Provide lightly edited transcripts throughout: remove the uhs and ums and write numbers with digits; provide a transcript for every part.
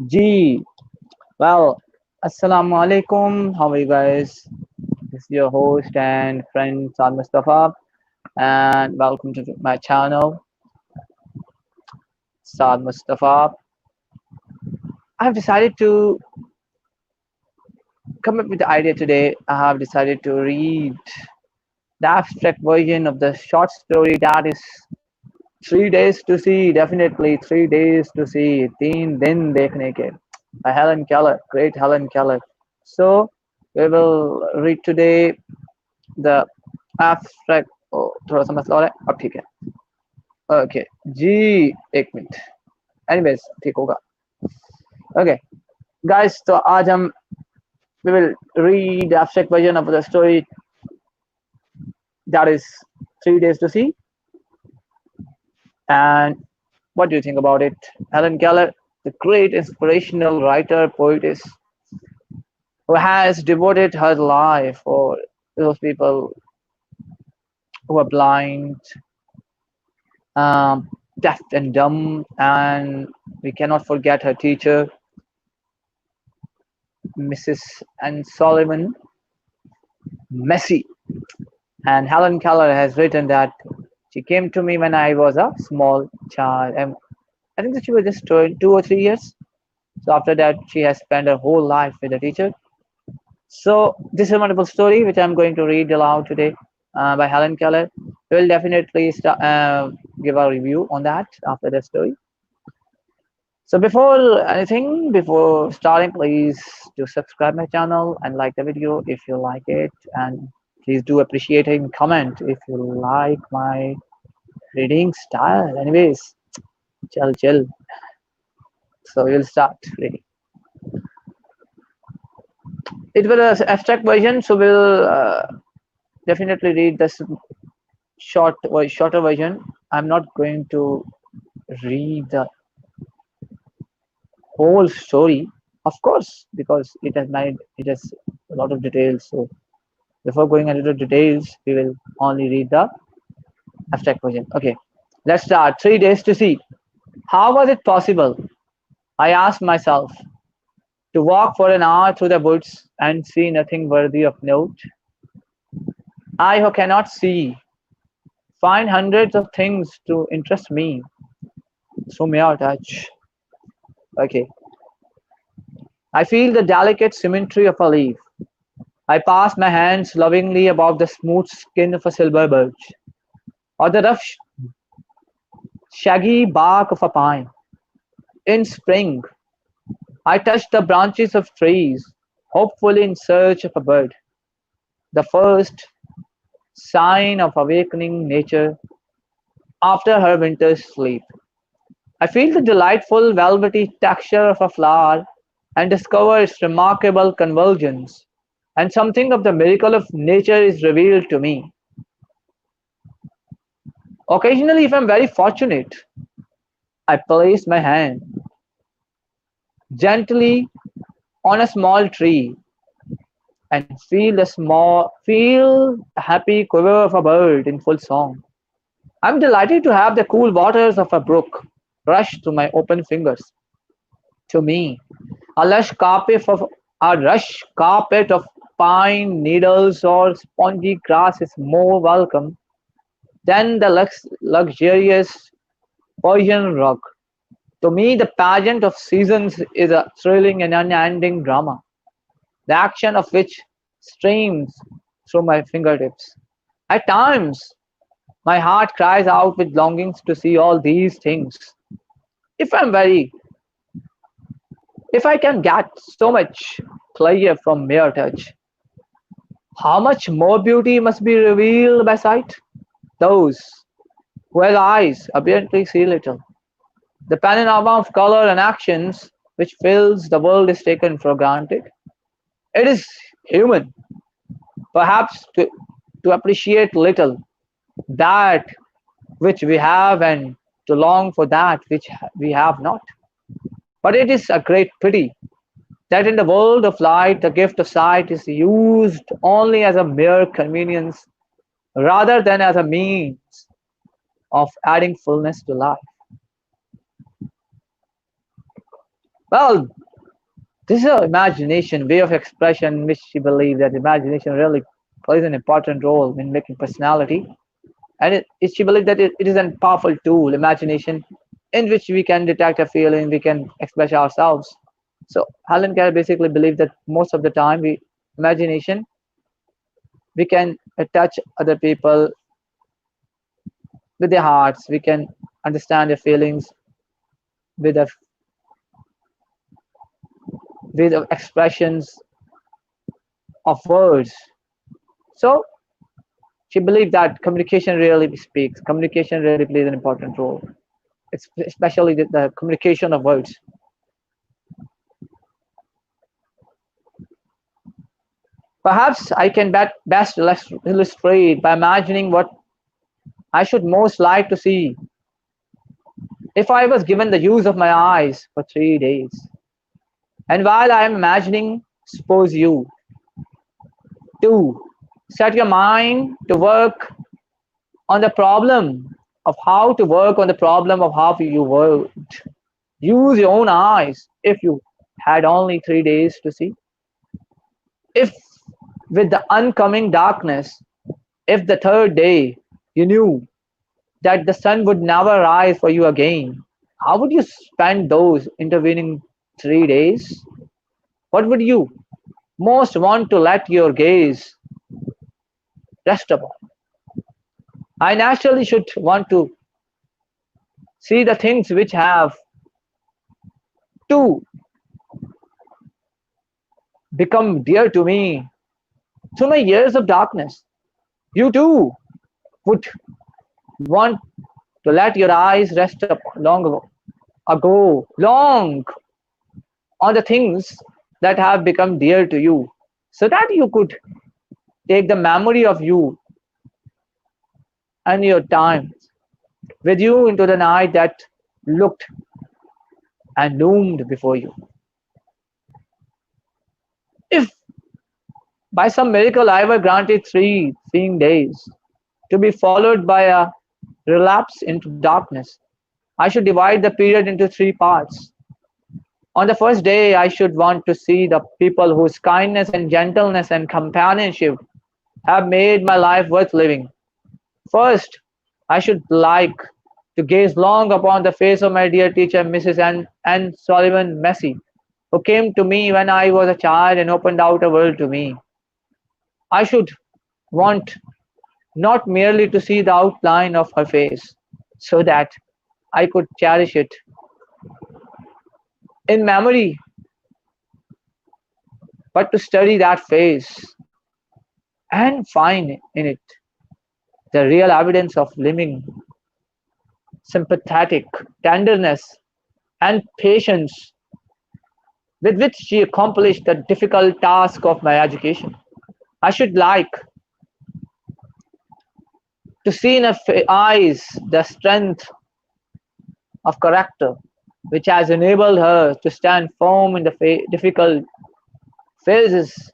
G. Well, Assalamu alaikum. How are you guys? This is your host and friend Saad Mustafa, and welcome to my channel, Saad Mustafa. I've decided to come up with the idea today. I have decided to read the abstract version of the short story that is 3 days to see. Definitely 3 days to see. Teen Din Dekhne Ke by Helen Keller, great Helen Keller. So we will read today the abstract. थोड़ा सा मसला हो रहा है अब ठीक है okay जी एक मिनट एनीवेज ठीक होगा ओके गाइस तो आज हम we will read the abstract version of the story that is 3 days to see. And what do you think about it? Helen Keller, the great inspirational writer poetess who has devoted her life for those people who are blind, deaf and dumb, and we cannot forget her teacher, Mrs. and Solomon Messi. And Helen Keller has written that she came to me when I was a small child. And I think that she was just 2 or 3 years. So after that, she has spent her whole life with a teacher. So this is a wonderful story which I'm going to read aloud today by Helen Keller. We will definitely give a review on that after the story. So before anything, before starting, please do subscribe my channel and like the video if you like it, and please do appreciate and comment if you like my reading style. Anyways, chill. So we'll start reading. It will an abstract version, so we'll definitely read this shorter version. I'm not going to read the whole story, of course, because it has a lot of details. So before going into the details, we will only read the abstract version. Okay, let's start. 3 days to see. How was it possible, I asked myself, to walk for an hour through the woods and see nothing worthy of note? I who cannot see find hundreds of things to interest me through mere touch. Okay, I feel the delicate symmetry of a leaf. I pass my hands lovingly above the smooth skin of a silver birch, or the rough, shaggy bark of a pine. In spring, I touch the branches of trees, hopefully in search of a bird, the first sign of awakening nature after her winter's sleep. I feel the delightful velvety texture of a flower and discover its remarkable convulsions, and something of the miracle of nature is revealed to me. Occasionally, if I'm very fortunate, I place my hand gently on a small tree and feel the happy quiver of a bird in full song. I'm delighted to have the cool waters of a brook rush through my open fingers. To me, a lush carpet of pine needles or spongy grass is more welcome than the luxurious Persian rug. To me, the pageant of seasons is a thrilling and unending drama, the action of which streams through my fingertips. At times, my heart cries out with longings to see all these things. If I'm very, if I can get so much pleasure from mere touch, how much more beauty must be revealed by sight? Those who have eyes apparently see little. The panorama of color and actions which fills the world is taken for granted. It is human, perhaps, to appreciate little that which we have and to long for that which we have not. But it is a great pity that in the world of light, the gift of sight is used only as a mere convenience rather than as a means of adding fullness to life. Well, this is her imagination, way of expression, in which she believes that imagination really plays an important role in making personality. And she believes that it is a powerful tool, imagination, in which we can detect a feeling, we can express ourselves. So Helen Keller basically believes that most of the time, imagination, we can touch other people with their hearts, we can understand their feelings with a, with expressions of words. So she believed that communication really speaks. Communication really plays an important role. It's especially the communication of words. Perhaps I can best illustrate by imagining what I should most like to see if I was given the use of my eyes for 3 days. And while I am imagining, suppose you too set your mind to work on the problem of how to work on the problem of how you would use your own eyes if you had only 3 days to see. If with the oncoming darkness, if the third day you knew that the sun would never rise for you again, how would you spend those intervening 3 days? What would you most want to let your gaze rest upon? I naturally should want to see the things which have to become dear to me through my years of darkness. You too would want to let your eyes rest up long on the things that have become dear to you, so that you could take the memory of you and your time with you into the night that looked and loomed before you. If by some miracle I were granted 3 seeing days to be followed by a relapse into darkness, I should divide the period into 3 parts. On the first day, I should want to see the people whose kindness and gentleness and companionship have made my life worth living. First, I should like to gaze long upon the face of my dear teacher, Mrs. Anne Sullivan Massey, who came to me when I was a child and opened out a world to me. I should want not merely to see the outline of her face, so that I could cherish it in memory, but to study that face and find in it the real evidence of living, sympathetic tenderness, and patience with which she accomplished the difficult task of my education. I should like to see in her eyes the strength of character which has enabled her to stand firm in the difficult phases,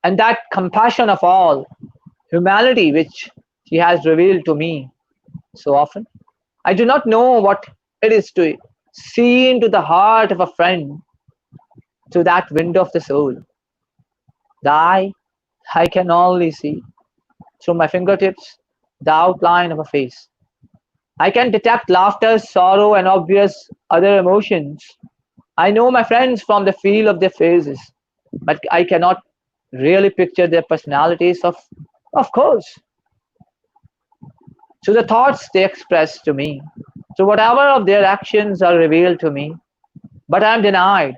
and that compassion of all, humanity which she has revealed to me so often. I do not know what it is to see into the heart of a friend through that window of the soul. The eye, I can only see through my fingertips the outline of a face. I can detect laughter, sorrow, and obvious other emotions. I know my friends from the feel of their faces, but I cannot really picture their personalities of course, through the thoughts they express to me, through whatever of their actions are revealed to me, but I am denied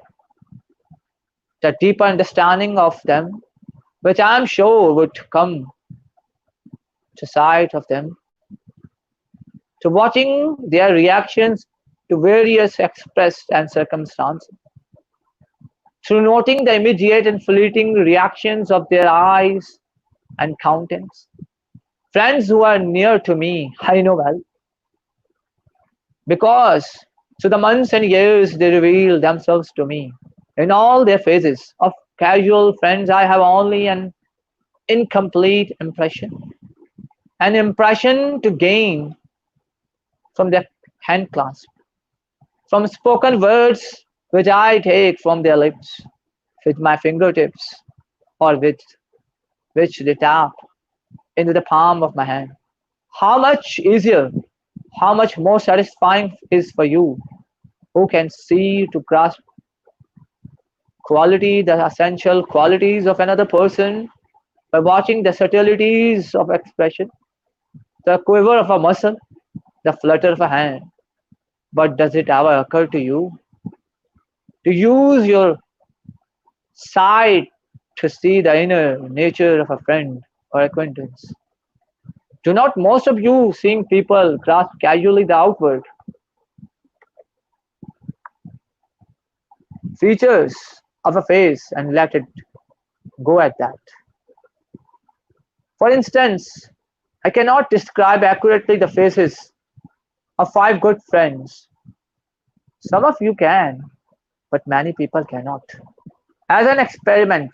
the deeper understanding of them, which I am sure would come to sight of them, to watching their reactions to various expressed and circumstances, through noting the immediate and fleeting reactions of their eyes and countenance. Friends who are near to me, I know well, because through the months and years they reveal themselves to me in all their phases. Of casual friends, I have only an incomplete impression, an impression to gain from their hand clasp. from spoken words which I take from their lips with my fingertips, or with which they tap into the palm of my hand. How much easier, how much more satisfying is for you who can see to grasp quality, the essential qualities of another person by watching the subtleties of expression, the quiver of a muscle, the flutter of a hand. But does it ever occur to you to use your sight to see the inner nature of a friend or acquaintance? Do not most of you seeing people grasp casually the outward features of a face and let it go at that? For instance, I cannot describe accurately the faces of five good friends. Some of you can, but many people cannot. As an experiment,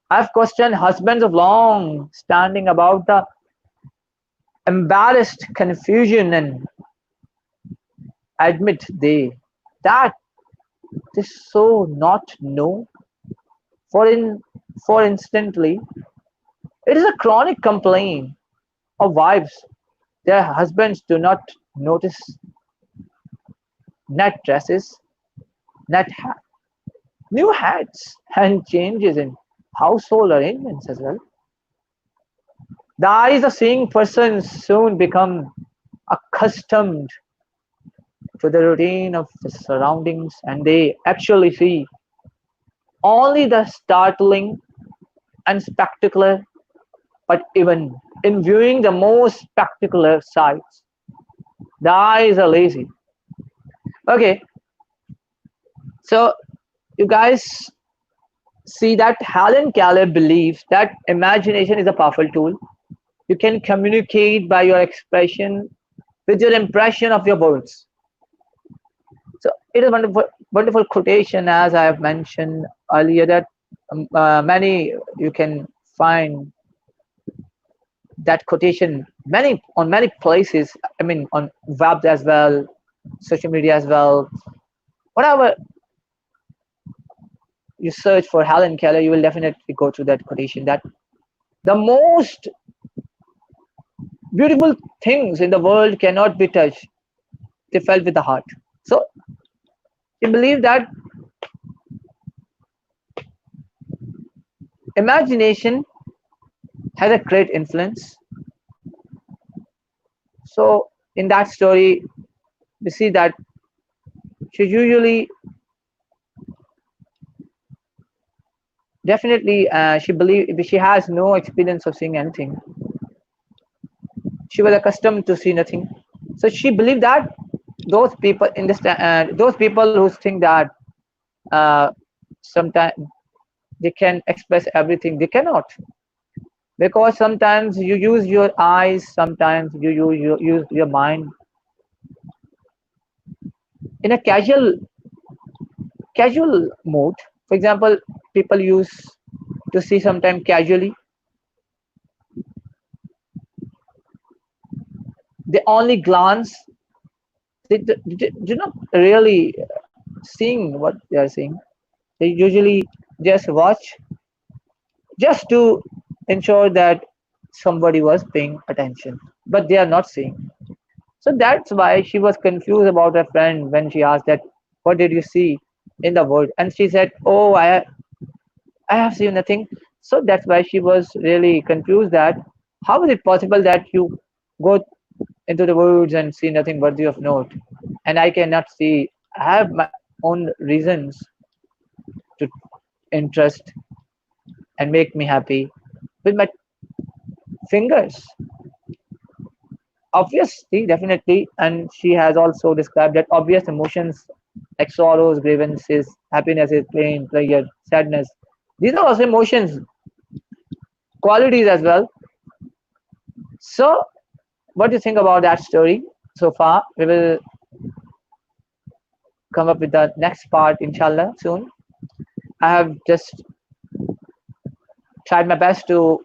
I've questioned husbands of long standing about the embarrassed confusion and admit that they so not know. For in for instantly, it is a chronic complaint of wives. Their husbands do not notice net dresses, net new hats, and changes in household arrangements as well. The eyes of seeing persons soon become accustomed to the routine of the surroundings, and they actually see only the startling and spectacular, but even in viewing the most spectacular sights, the eyes are lazy. Okay, so you guys see that Helen Keller believes that imagination is a powerful tool. You can communicate by your expression with your impression of your words. So it is wonderful, wonderful quotation, as I have mentioned earlier, that many you can find that quotation many on many places. I mean, on web as well, social media as well. Whatever you search for Helen Keller, you will definitely go to that quotation. That the most beautiful things in the world cannot be touched; they felt with the heart. So you believe that imagination has a great influence. So in that story, we see that she usually, definitely, she believe she has no experience of seeing anything. She was accustomed to see nothing. So she believed that those people who think that uh, sometimes they can express everything, they cannot, because sometimes you use your eyes, sometimes you use your mind in a casual mode. For example, people use to see sometimes casually. They only glance. They do not really seeing what they are seeing. They usually just watch just to ensure that somebody was paying attention, but they are not seeing. So that's why she was confused about her friend when she asked that, "What did you see in the world?" And she said, "Oh, I have seen nothing." So that's why she was really confused that how is it possible that you go into the woods and see nothing worthy of note, and I cannot see. I have my own reasons to interest and make me happy with my fingers. Obviously, definitely, and she has also described that obvious emotions like sorrows, grievances, happiness, pain, pleasure, sadness. These are also emotions, qualities as well. So, what do you think about that story so far? We will come up with the next part, inshallah, soon. I have just tried my best to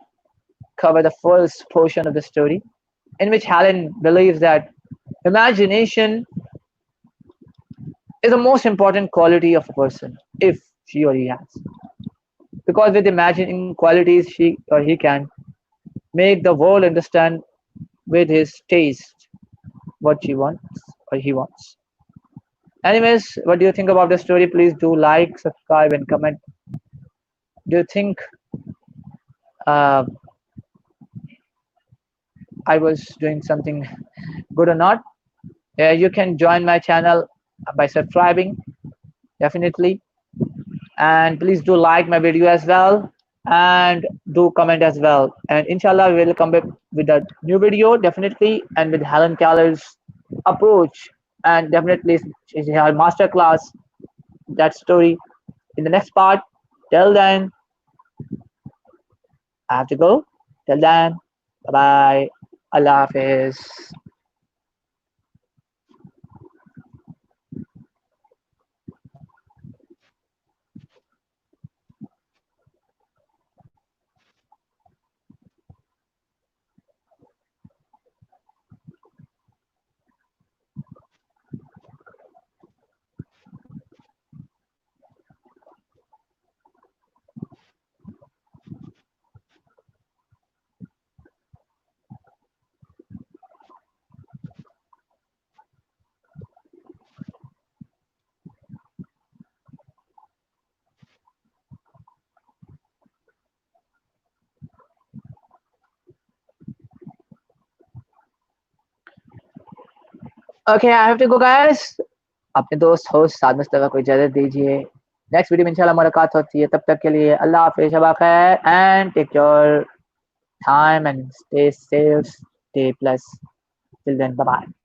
cover the first portion of the story, in which Helen believes that imagination is the most important quality of a person if she or he has. Because with imagining qualities, she or he can make the world understand with his taste what she wants or he wants. Anyways, what do you think about the story? Please do like, subscribe, and comment. Do you think uh, I was doing something good or not? You can join my channel by subscribing, definitely. And please do like my video as well. And do comment as well. And inshallah, we will come back with a new video, definitely. And with Helen Keller's approach. And definitely, she's her masterclass, that story in the next part. Till then, I have to go. Till then, bye bye. Allah Hafiz. Okay, I have to go, guys. अपने दोस्त host साद मुस्तफ़ा को इजाज़त दीजिए। Next video में इंशाल्लाह मुलाकात होती है। तब तक के लिए अल्लाह हाफ़िज़, शब ख़ैर and take your time and stay safe, stay blessed. Till then, bye bye.